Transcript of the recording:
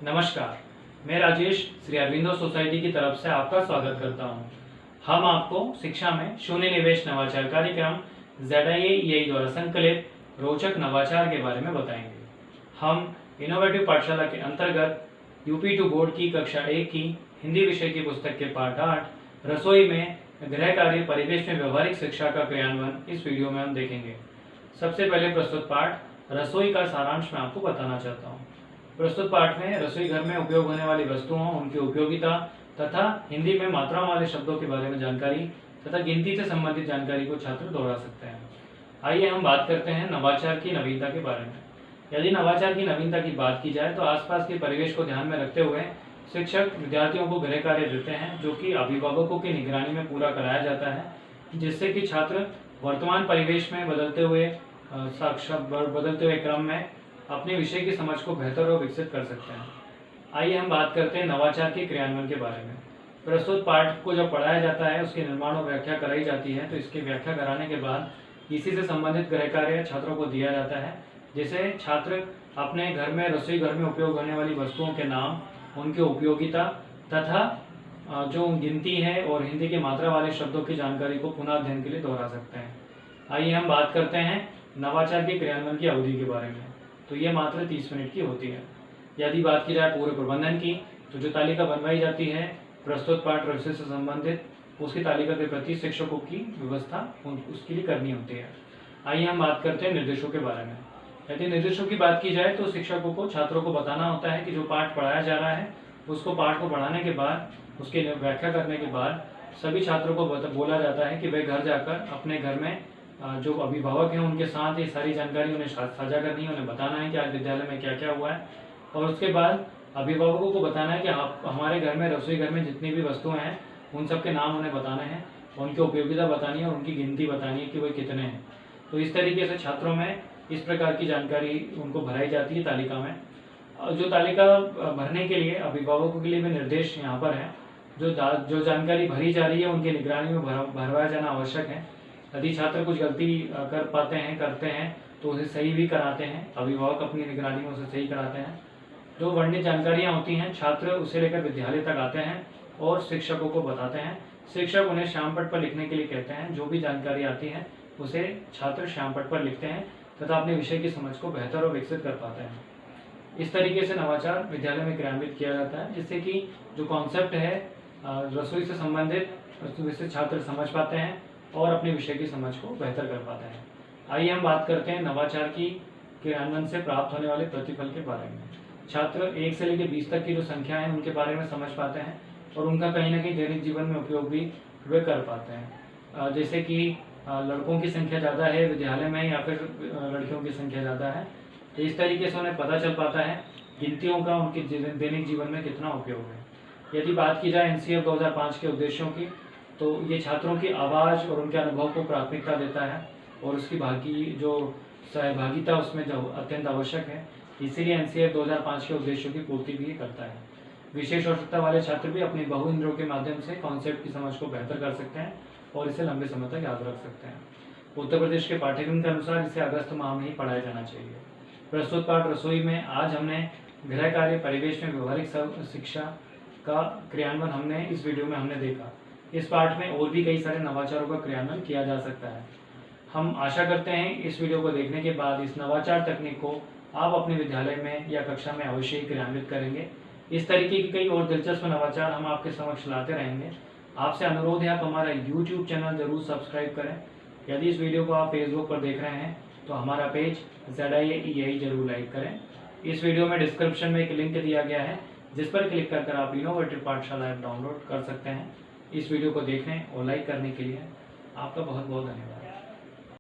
नमस्कार, मैं राजेश श्री अरविंदो सोसाइटी की तरफ से आपका स्वागत करता हूं। हम आपको शिक्षा में शून्य निवेश नवाचार कार्यक्रम ZIA द्वारा संकलित रोचक नवाचार के बारे में बताएंगे। हम इनोवेटिव पाठशाला के अंतर्गत UP2 बोर्ड की कक्षा 1 की हिंदी विषय की पुस्तक के पाठ 8 रसोई में गृह कार्य परिवेश में व्यवहारिक शिक्षा का क्रियान्वयन इस वीडियो में हम देखेंगे। सबसे पहले प्रस्तुत पाठ रसोई का सारांश मैं आपको बताना चाहता हूँ। प्रस्तुत पाठ में रसोई घर में उपयोग होने वाली वस्तुओं, उनकी उपयोगिता तथा हिंदी में मात्राओं वाले शब्दों के बारे में जानकारी तथा गिनती से संबंधित जानकारी को छात्र दोहरा सकते हैं। आइए हम बात करते हैं नवाचार की नवीनता के बारे में। यदि नवाचार की नवीनता की बात की जाए तो आसपास के परिवेश को ध्यान में रखते हुए शिक्षक विद्यार्थियों को गृह कार्य देते हैं, जो कि अभिभावकों की निगरानी में पूरा कराया जाता है, जिससे कि छात्र वर्तमान परिवेश में बदलते हुए क्रम में अपने विषय की समझ को बेहतर और विकसित कर सकते हैं। आइए हम बात करते हैं नवाचार के क्रियान्वयन के बारे में। प्रस्तुत पाठ को जब पढ़ाया जाता है, उसके निर्माण और व्याख्या कराई जाती है, तो इसकी व्याख्या कराने के बाद इसी से संबंधित गृह कार्य छात्रों को दिया जाता है, जिसे छात्र अपने घर में रसोई घर में उपयोग होने वाली वस्तुओं के नाम, उनकी उपयोगिता तथा जो गिनती है और हिंदी के मात्रा वाले शब्दों की जानकारी को पुनः अध्ययन के लिए दोहरा सकते हैं। आइए हम बात करते हैं नवाचार के क्रियान्वयन की अवधि के बारे में। तो ये मात्र 30 मिनट की होती है। यदि बात की जाए पूरे प्रबंधन की, तो जो तालिका बनवाई जाती है प्रस्तुत पाठ रसोई से संबंधित, उसकी तालिका के प्रति शिक्षकों की व्यवस्था उसके लिए करनी होती है। आइए हम बात करते हैं निर्देशों के बारे में। यदि निर्देशों की बात की जाए तो शिक्षकों को छात्रों को बताना होता है कि जो पाठ पढ़ाया जा रहा है, उसको पाठ को पढ़ाने के बाद, उसकी व्याख्या करने के बाद सभी छात्रों को बोला जाता है कि वे घर जाकर अपने घर में जो अभिभावक हैं उनके साथ ये सारी जानकारी उन्हें साझा करनी है, उन्हें बताना है कि आज विद्यालय में क्या क्या हुआ है, और उसके बाद अभिभावकों को बताना है कि आप हमारे घर में रसोई घर में जितनी भी वस्तुएं हैं उन सब के नाम उन्हें बताने हैं, उनकी उपयोगिता बतानी है और उनकी गिनती बतानी है कि वो कितने हैं। तो इस तरीके से छात्रों में इस प्रकार की जानकारी उनको भराई जाती है तालिका में। जो तालिका भरने के लिए अभिभावकों के लिए भी निर्देश यहाँ पर है। जो जानकारी भरी जा रही है उनकी निगरानी में भरवाया जाना आवश्यक है। यदि छात्र कुछ गलती करते हैं तो उसे सही भी कराते हैं, अभिभावक अपनी निगरानी में उसे सही कराते हैं। जो वर्णित जानकारियाँ होती हैं, छात्र उसे लेकर विद्यालय तक आते हैं और शिक्षकों को बताते हैं। शिक्षक उन्हें श्यामपट्ट पर लिखने के लिए कहते हैं। जो भी जानकारी आती है उसे छात्र श्यामपट्ट पर लिखते हैं तथा अपने विषय की समझ को बेहतर और विकसित कर पाते हैं। इस तरीके से नवाचार विद्यालय में क्रियान्वित किया जाता है, जिससे कि जो कॉन्सेप्ट है रसोई से संबंधित उसे छात्र समझ पाते हैं और अपने विषय की समझ को बेहतर कर पाते हैं। आइए हम बात करते हैं नवाचार की क्रियान्वयन से प्राप्त होने वाले प्रतिफल के बारे में। छात्र 1 से लेकर 20 तक की जो संख्या है उनके बारे में समझ पाते हैं और उनका कहीं ना कहीं दैनिक जीवन में उपयोग भी वे कर पाते हैं। जैसे कि लड़कों की संख्या ज़्यादा है विद्यालय में या फिर लड़कियों की संख्या ज़्यादा है, तो इस तरीके से उन्हें पता चल पाता है गिनतियों का उनके दैनिक जीवन में कितना उपयोग है। यदि बात की जाए NCF 2005 के उद्देश्यों की, तो ये छात्रों की आवाज़ और उनके अनुभव को प्राथमिकता देता है और उसकी जो सहभागिता उसमें जो अत्यंत आवश्यक है, इसीलिए NCF 2005 के उद्देश्यों की पूर्ति भी करता है। विशेष आवश्यकता वाले छात्र भी अपनी बहु इंद्रियों के माध्यम से कॉन्सेप्ट की समझ को बेहतर कर सकते हैं और इसे लंबे समय तक याद रख सकते हैं। उत्तर प्रदेश के पाठ्यक्रम के अनुसार इसे अगस्त माह में ही पढ़ाया जाना चाहिए। प्रस्तुत पाठ रसोई में आज हमने गृह कार्य परिवेश में व्यवहारिक शिक्षा का क्रियान्वयन हमने इस वीडियो में हमने देखा। इस पाठ में और भी कई सारे नवाचारों का क्रियान्वयन किया जा सकता है। हम आशा करते हैं इस वीडियो को देखने के बाद इस नवाचार तकनीक को आप अपने विद्यालय में या कक्षा में अवश्य ही क्रियान्वित करेंगे। इस तरीके की कई और दिलचस्प नवाचार हम आपके समक्ष लाते रहेंगे। आपसे अनुरोध है आप हमारा YouTube चैनल जरूर सब्सक्राइब करें। यदि इस वीडियो को आप फेसबुक पर देख रहे हैं तो हमारा पेज ZIA जरूर लाइक करें। इस वीडियो में डिस्क्रिप्शन में एक लिंक दिया गया है, जिस पर क्लिक कर आप इनोवेटिव पाठशाला ऐप डाउनलोड कर सकते हैं। इस वीडियो को देखने और लाइक करने के लिए आपका बहुत बहुत धन्यवाद।